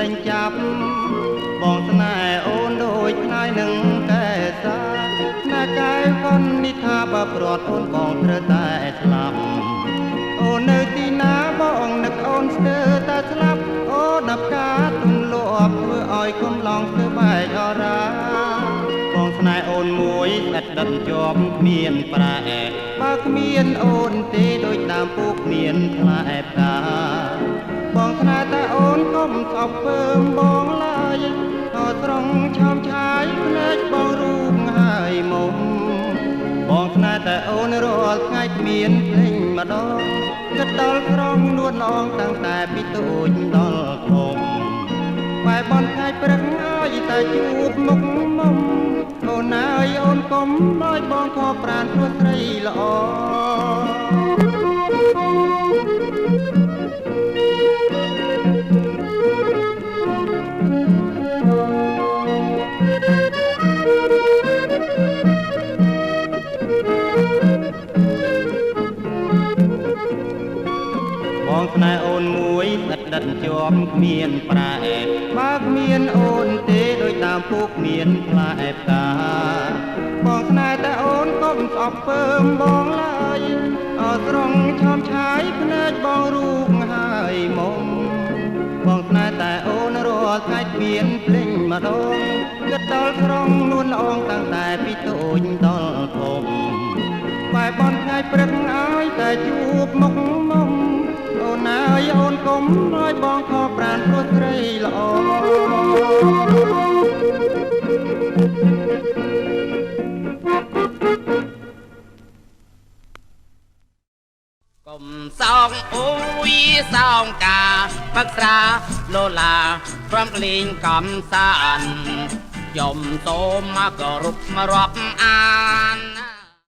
ដេញចាប់បងស្នេហ៍អូនដូចខ្លាយនឹងកែសាណាកែកូននេះថាបើព្រាត់អូនបងត្រូវតែស្លាប់អូននៅទីណាបងនឹកអូនស្ទើរតែស្លាប់អូនដល់ការទម្លាប់ធ្វើឲ្យកំឡងស្ទើរបែកអរាបងស្នេហ៍អូនមួយស្អិតដិតជាប់គ្មានប្រែបើគ្មានអូនទេដូចដើមពូគ្មានផ្លែផ្កាបងស្នេហ៍តែអូនកុំស្អប់ពើមបងឡើយអត់ត្រង់ឆោមឆាយភ្នែកបងរូបហើយមុំបងស្នេហ៍តែអូនរាល់ថ្ងៃគ្មានភ្លេងម្ដងគិតដល់ក្រំនួនឡងតាំងតែពីតូចដល់ធំបែបនថ្ងៃព្រឹកឲ្យតែជួបមុខមុំអូនអើយអូនកុំឲ្យបងខកប្រានព្រោះស្រីល្អបងស្នេហ៍អូនមួយស្អិតដិតជាប់គ្មានប្រែបើគ្មានអូនទេដូចដើមពូគ្មានផ្លែផ្កាបងស្នេហ៍តែអូនកុំស្អប់ពើមបងឡើយអត់ត្រង់ឆោមឆាយភ្នែកបងរូបហើយមុំបងស្នេហ៍តែអូនរាល់ថ្ងៃគ្មានភ្លេងម្ដងគិតដល់ក្រំនួនឡងតាំងតែពីតូចដល់ធំបែបបនថ្ងៃព្រឹកឲ្យតែជួបមុខមុំអូនអើយអូនកុំឲ្យបងខកប្រានព្រោះស្រីល្អកុំសោកអូយសោកកាផឹកស្រាឡូឡាព្រមក្លែងកំសាន្តខ្ញុំសូមមកគោរពរាប់អាន